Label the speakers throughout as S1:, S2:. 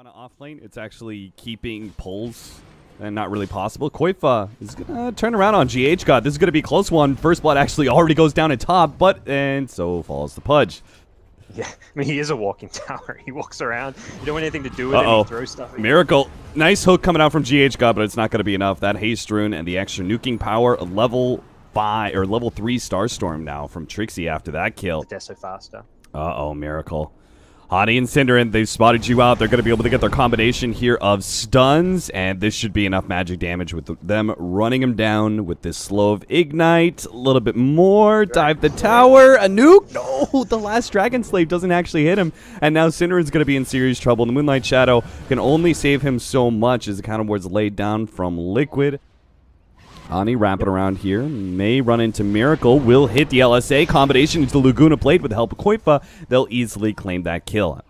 S1: on an off lane, it's actually keeping pulls and not really possible. Koifa is going to turn around on GH God. This is going to be a close one. First blood actually already goes down at top, and so falls the Pudge.
S2: Yeah, I mean, he is a walking tower. He walks around. You don't want anything to do with him. He throws stuff.
S1: Miracle. Nice hook coming out from GH God, but it's not going to be enough. That haste rune and the extra nuking power, a level 5 or level 3 Starstorm now from Trixie after that kill.
S2: They're so faster.
S1: Miracle. Hottie and Cinderin, they've spotted you out. They're going to be able to get their combination here of stuns, and this should be enough magic damage with them running him down with this slow of Ignite. A little bit more. Dive the tower. A nuke. No, the last Dragon Slave doesn't actually hit him, and now Cinderin's going to be in serious trouble. The Moonlight Shadow can only save him so much as the counter ward's laid down from Liqud. Ani wrapping around here, may run into Miracle, will hit the LSA, combination into the Laguna Blade with the help of Koifa, they'll easily claim that kill.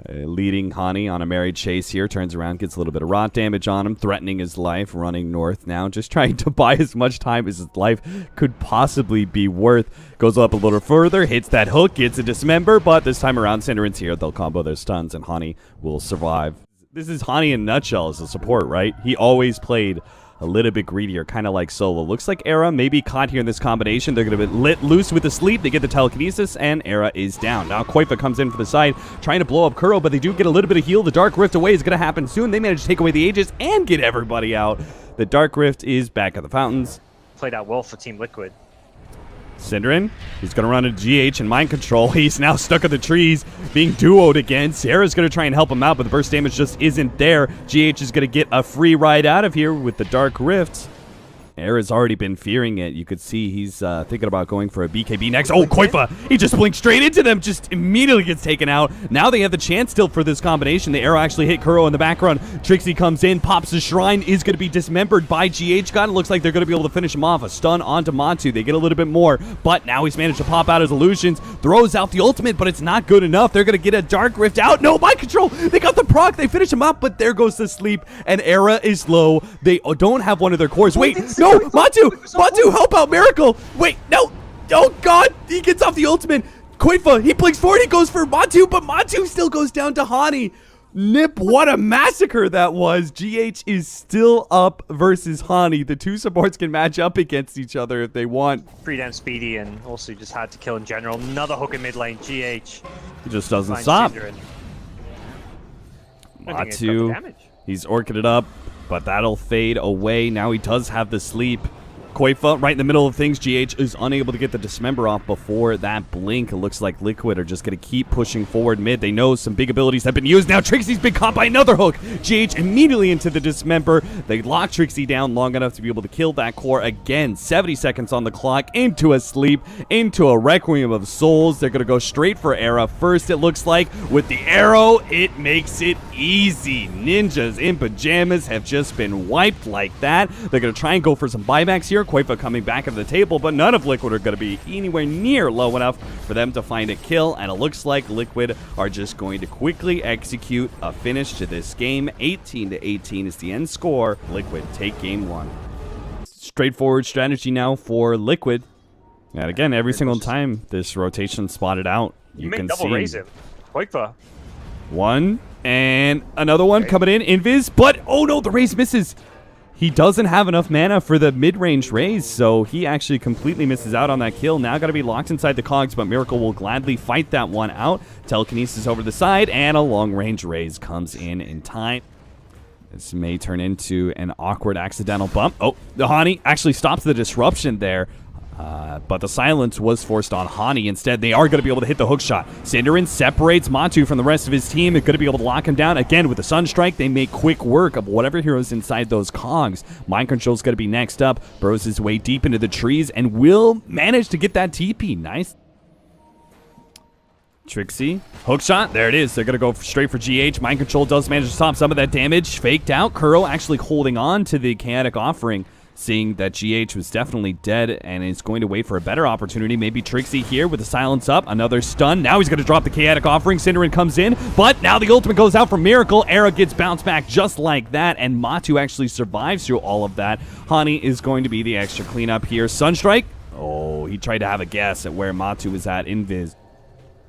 S1: Leading Hani on a merry chase here, turns around, gets a little bit of rot damage on him, threatening his life, running north now, just trying to buy as much time as his life could possibly be worth. Goes up a little further, hits that hook, gets a dismember, but this time around Cinderin's here, they'll combo their stuns and Hani will survive. This is Hani in a nutshell as a support, right? He always played a little bit greedier, kind of like Solo. Looks like Era may be caught here in this combination. They're going to be let loose with the sleep. They get the telekinesis, and Era is down. Now Koifa comes in for the side, trying to blow up Kuro, but they do get a little bit of heal. The Dark Rift away is going to happen soon. They manage to take away the Aegis and get everybody out. The Dark Rift is back at the fountains.
S2: Played out well for Team Liqud.
S1: Cinderin, he's going to run into GH and Mind Control. He's now stuck in the trees, being duoed again. Sarah's going to try and help him out, but the burst damage just isn't there. GH is going to get a free ride out of here with the Dark Rift. Era's already been fearing it. You could see he's thinking about going for a BKB next. Oh, Koifa! He just blinked straight into them, just immediately gets taken out. Now they have the chance still for this combination. The arrow actually hit Kuro in the background. Trixie comes in, pops the shrine, is going to be dismembered by GH God. It looks like they're going to be able to finish him off. A stun onto Matu. They get a little bit more, but now he's managed to pop out his illusions, throws out the ultimate, but it's not good enough. They're going to get a Dark Rift out. No, Mind Control! They got the proc. They finish him up, but there goes the sleep, and Era is low. They don't have one of their cores. Wait, no! Matu! Matu, help out Miracle! Wait, no! Oh God! He gets off the ultimate! Koifa, he blinks forward, he goes for Matu, but Matu still goes down to Hani. Nip, what a massacre that was! GH is still up versus Hani. The two supports can match up against each other if they want.
S2: Pretty damn speedy and also just hard to kill in general. Another hook in mid lane, GH.
S1: He just doesn't stop. Matu, he's orchid it up, but that'll fade away. Now he does have the sleep. Koifa, right in the middle of things. GH is unable to get the dismember off before that blink. It looks like Liqud are just going to keep pushing forward mid. They know some big abilities have been used. Now Trixie's been caught by another hook. GH immediately into the dismember. They lock Trixie down long enough to be able to kill that core again. 70 seconds on the clock. Into a sleep. Into a Requiem of Souls. They're going to go straight for Era first, it looks like. With the arrow, it makes it easy. Ninjas in pajamas have just been wiped like that. They're going to try and go for some buybacks here. Koifa coming back of the table, but none of Liqud are going to be anywhere near low enough for them to find a kill, and it looks like Liqud are just going to quickly execute a finish to this game. 18-18 is the end score. Liqud take game 1. Straightforward strategy now for Liqud. And again, every single time this rotation spotted out, you can
S2: double raise him. Koifa.
S1: One, and another one coming in. Invis, but oh no, the raise misses. He doesn't have enough mana for the mid-range raise, so he actually completely misses out on that kill. Now got to be locked inside the cogs, but Miracle will gladly fight that one out. Telekinesis over the side, and a long-range raise comes in time. This may turn into an awkward accidental bump. Oh, the Hani actually stops the disruption there. But the silence was forced on Hani. Instead, they are going to be able to hit the hook shot. Cinderin separates Matu from the rest of his team. They're going to be able to lock him down. Again, with the Sunstrike, they make quick work of whatever heroes inside those cogs. Mind Control's going to be next up. Burrows his way deep into the trees and will manage to get that TP. Nice. Trixie, hook shot, there it is. They're going to go straight for GH. Mind Control does manage to stop some of that damage. Faked out. Kuro actually holding on to the Chaotic Offering, seeing that GH was definitely dead and is going to wait for a better opportunity. Maybe Trixie here with the silence up. Another stun. Now he's going to drop the Chaotic Offering. Cinderin comes in, but now the ultimate goes out from Miracle. Era gets bounced back just like that, and Matu actually survives through all of that. Hani is going to be the extra cleanup here. Sunstrike. Oh, he tried to have a guess at where Matu was at. Invis.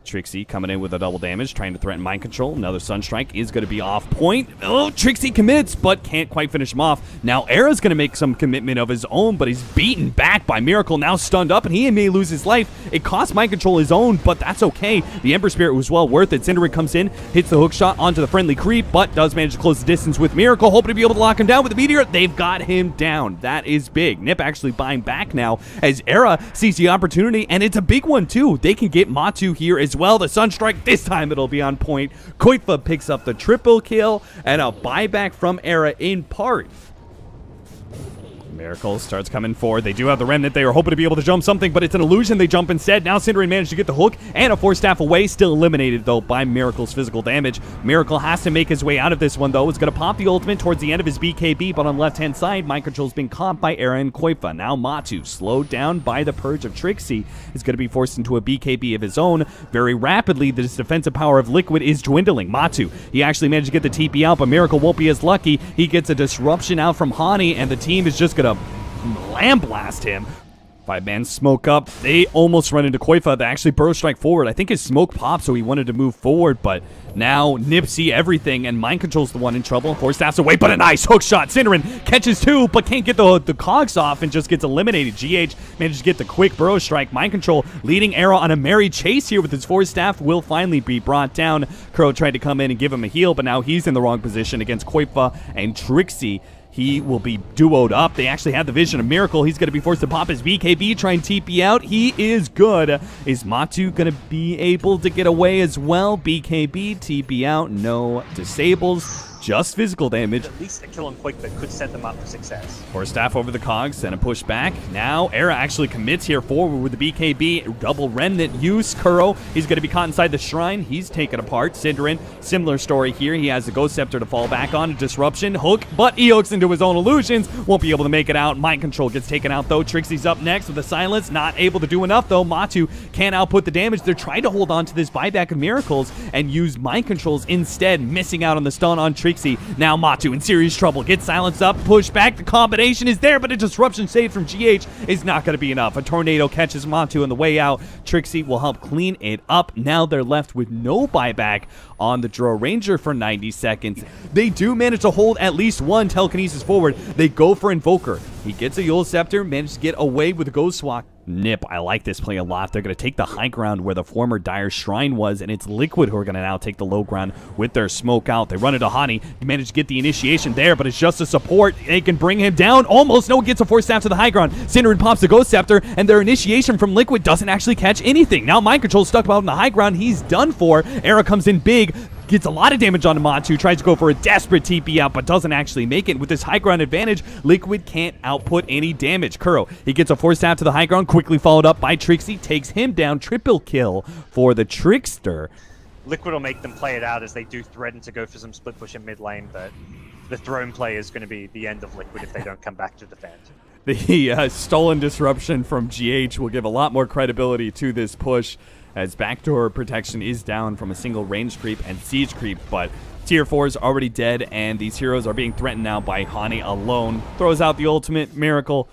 S1: Trixie coming in with a double damage, trying to threaten mind control. Another Sunstrike is going to be off point. Oh, Trixie commits, but can't quite finish him off. Now, Era's going to make some commitment of his own, but he's beaten back by Miracle, now stunned up, and he may lose his life. It cost mind control his own, but that's okay. The Ember Spirit was well worth it. Cinderace comes in, hits the hook shot onto the friendly creep, but does manage to close the distance with Miracle, hoping to be able to lock him down with the Meteor. They've got him down. That is big. NIP actually buying back now as Era sees the opportunity, and it's a big one too. They can get Matu here as well. The Sunstrike, this time it'll be on point. Koifa picks up the triple kill and a buyback from Era in part. Miracle starts coming forward. They do have the Remnant. They are hoping to be able to jump something, but it's an illusion. They jump instead. Now Cinderace managed to get the hook and a Force Staff away. Still eliminated, though, by Miracle's physical damage. Miracle has to make his way out of this one, though. It's going to pop the ultimate towards the end of his BKB, but on the left-hand side, mind control's been caught by Era and Koifa. Now Matu, slowed down by the Purge of Trixie, is going to be forced into a BKB of his own. Very rapidly, this defensive power of Liqud is dwindling. Matu, he actually managed to get the TP out, but Miracle won't be as lucky. He gets a disruption out from Hani, and the team is just going to Lamb blast him. 5-man smoke up. They almost run into Koifa. They actually burrow strike forward. I think his smoke popped, so he wanted to move forward, but now NIP see everything, and mind control's the one in trouble. Force Staff's away, but a nice hook shot. Cinderace catches two, but can't get the cogs off and just gets eliminated. GH manages to get the quick burrow strike. Mind control leading Era on a merry chase here with his Force Staff will finally be brought down. Crow tried to come in and give him a heal, but now he's in the wrong position against Koifa and Trixie. He will be duoed up. They actually have the vision of Miracle. He's going to be forced to pop his BKB, try and TP out. He is good. Is Matu going to be able to get away as well? BKB, TP out, no disables. Just physical damage.
S2: At least a kill on Quick that could set them up for success.
S1: Force Staff over the cogs and a push back. Now Era actually commits here forward with the BKB. Double Remnant use. Kuro, he's going to be caught inside the shrine. He's taken apart. Cinderace, similar story here. He has the Ghost Scepter to fall back on. A disruption. Hook, but he hooks into his own illusions. Won't be able to make it out. Mind control gets taken out though. Trixie's up next with a silence. Not able to do enough though. Matu can't output the damage. They're trying to hold on to this buyback of Miracles and use mind controls instead, missing out on the stun on Trixie. Now Matu in serious trouble. Gets silenced up, push back. The combination is there, but a disruption saved from GH is not going to be enough. A tornado catches Matu on the way out. Trixie will help clean it up. Now they're left with no buyback on the Draw Ranger for 90 seconds. They do manage to hold at least one telekinesis forward. They go for Invoker. He gets a Yule Scepter, manages to get away with a Ghost Walk. NIP, I like this play a lot. They're going to take the high ground where the former Dire Shrine was, and it's Liqud who are going to now take the low ground with their smoke out. They run into Hani. He managed to get the initiation there, but it's just a support. They can bring him down. Almost. No one gets a Force Staff to the high ground. Cinderace pops the Ghost Scepter, and their initiation from Liqud doesn't actually catch anything. Now Mind Control stuck out in the high ground. He's done for. Era comes in big. Gets a lot of damage onto Matu, tries to go for a desperate TP out, but doesn't actually make it. With this high ground advantage, Liqud can't output any damage. Kuro, he gets a Force Staff to the high ground, quickly followed up by Trixie, takes him down. Triple kill for the Trickster.
S2: Liqud will make them play it out as they do threaten to go for some split push in mid lane, but the throne play is going to be the end of Liqud if they don't come back to defend.
S1: The stolen disruption from GH will give a lot more credibility to this push, as backdoor protection is down from a single range creep and siege creep, but tier 4 is already dead, and these heroes are being threatened now by Hani alone. Throws out the ultimate. Miracle.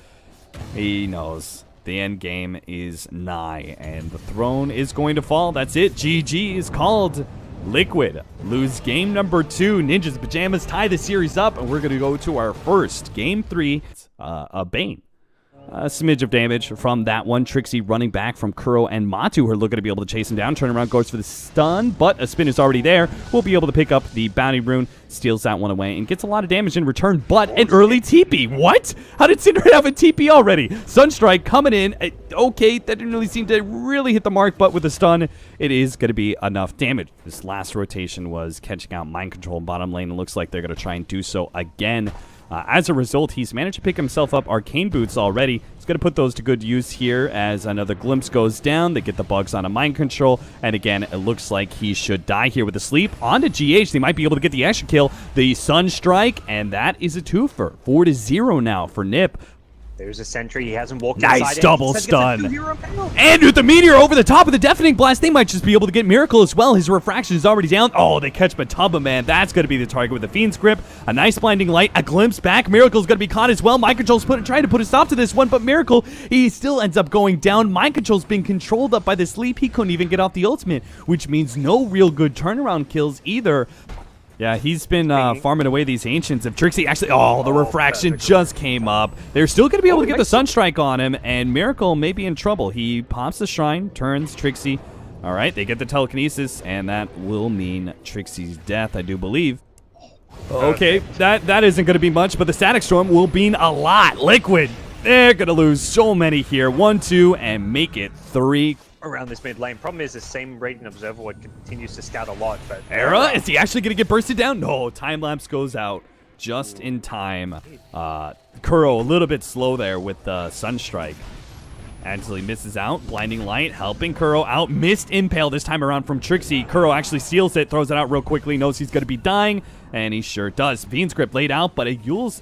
S1: He knows the end game is nigh, and the throne is going to fall. That's it. GG is called. Liqud lose game number 2. Ninjas Pajamas tie the series up, and we're going to go to our first game 3. A Bane. A smidge of damage from that one. Trixie running back from Kuro and Matu, who are looking to be able to chase him down. Turn around, goes for the stun, but a spin is already there. We'll be able to pick up the bounty rune, steals that one away, and gets a lot of damage in return, but an early TP. What? How did Cinderace have a TP already? Sunstrike coming in. Okay, that didn't really seem to really hit the mark, but with the stun, it is going to be enough damage. This last rotation was catching out Mind Control in bottom lane. It looks like they're going to try and do so again. As a result, he's managed to pick himself up Arcane Boots already. He's going to put those to good use here as another glimpse goes down. They get the bugs on a Mind Control. And again, it looks like he should die here with a sleep. On to GH. They might be able to get the extra kill. The Sunstrike, and that is a twofer. 4-0 now for NIP.
S2: There's a sentry. He hasn't walked
S1: Nice
S2: inside
S1: double
S2: it.
S1: stun. And with the meteor over the top of the deafening blast, they might just be able to get Miracle as well. His refraction is already down. Oh, they catch Matubba, man. That's going to be the target with the Fiend's Grip. A nice blinding light, a glimpse back. Miracle's going to be caught as well. Mind Control's trying to put a stop to this one, but Miracle, he still ends up going down. Mind Control's being controlled up by the sleep. He couldn't even get off the ultimate, which means no real good turnaround kills either. Yeah, he's been farming away these Ancients. If Trixie actually... Oh, the refraction just came up. They're still going to be able to get the Sunstrike on him, and Miracle may be in trouble. He pops the Shrine, turns Trixie. All right, they get the Telekinesis, and that will mean Trixie's death, I do believe. Okay, that isn't going to be much, but the Static Storm will mean a lot. Liqud, they're going to lose so many here. 1, 2, and make it 3.
S2: Around this mid lane. Problem is the same Radiant Observer continues to scout a lot, but
S1: Era, is he actually gonna get bursted down? No, time lapse goes out just in time. Kuro a little bit slow there with the Sunstrike. Actually misses out. Blinding Light helping Kuro out. Missed Impale this time around from Trixie. Kuro actually steals it, throws it out real quickly, knows he's gonna be dying, and he sure does. Fiend's Grip laid out, but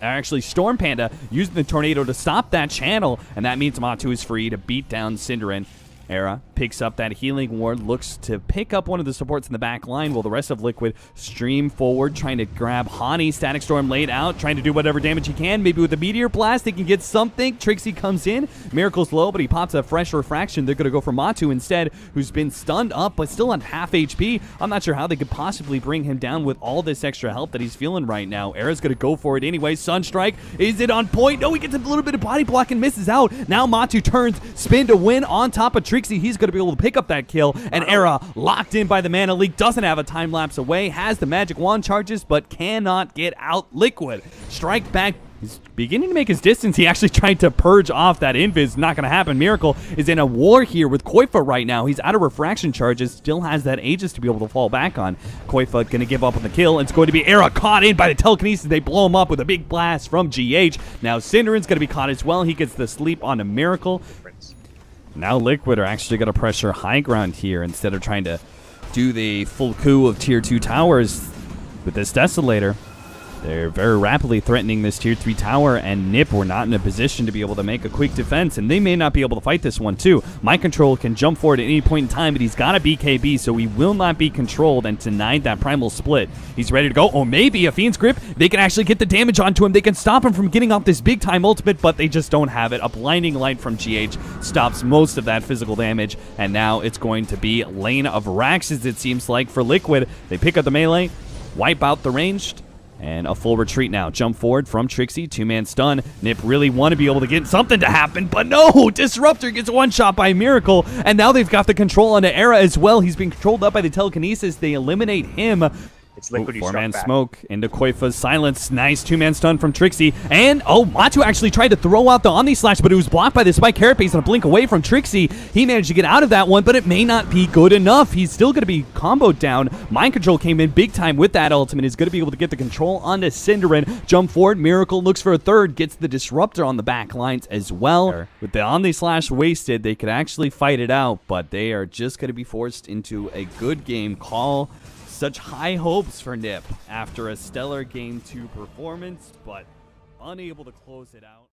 S1: actually Storm Panda using the Tornado to stop that channel, and that means Matu is free to beat down Cinderin. Era picks up that healing ward, looks to pick up one of the supports in the back line while the rest of Liqud stream forward, trying to grab Hani. Static Storm laid out, trying to do whatever damage he can. Maybe with a Meteor Blast, they can get something. Trixie comes in. Miracle's low, but he pops a fresh refraction. They're going to go for Matu instead, who's been stunned up, but still on half HP. I'm not sure how they could possibly bring him down with all this extra help that he's feeling right now. Era's going to go for it anyway. Sunstrike, is it on point? No, he gets a little bit of body block and misses out. Now Matu turns, spin to win on top of Trixie. He's going to be able to pick up that kill, and Era locked in by the Mana Leak, doesn't have a time lapse away, has the magic wand charges, but cannot get out. Liqud strike back. He's beginning to make his distance. He actually tried to purge off that invis. Not going to happen. Miracle is in a war here with Koifa right now. He's out of refraction charges. Still has that Aegis to be able to fall back on. Koifa going to give up on the kill. It's going to be Era caught in by the telekinesis. They blow him up with a big blast from GH. Now Cinderin's going to be caught as well. He gets the sleep on a Miracle. Now Liqud are actually going to pressure high ground here instead of trying to do the full coup of tier 2 towers with this Desolator. They're very rapidly threatening this tier 3 tower, and NIP were not in a position to be able to make a quick defense, and they may not be able to fight this one too. Mind Control can jump forward at any point in time, but he's got a BKB, so he will not be controlled and denied that primal split. He's ready to go. Oh, maybe a Fiend's Grip. They can actually get the damage onto him. They can stop him from getting off this big time ultimate, but they just don't have it. A blinding light from GH stops most of that physical damage, and now it's going to be Lane of Raxes, it seems like, for Liqud. They pick up the melee, wipe out the ranged, and a full retreat now. Jump forward from Trixie. 2-man stun. NIP really want to be able to get something to happen, but no! Disruptor gets one shot by Miracle, and now they've got the control on the Era as well. He's being controlled up by the telekinesis. They eliminate him.
S2: It's Liqud.
S1: 4-man smoke into Koifa's silence. Nice 2-man stun from Trixie. And, Matu actually tried to throw out the Omni Slash, but it was blocked by the Spike Carapace and a blink away from Trixie. He managed to get out of that one, but it may not be good enough. He's still going to be comboed down. Mind Control came in big time with that ultimate. Is going to be able to get the control onto Cinderin. Jump forward. Miracle looks for a third. Gets the Disruptor on the back lines as well. With the Omni Slash wasted, they could actually fight it out, but they are just going to be forced into a good game call. Such high hopes for NIP after a stellar Game 2 performance, but unable to close it out.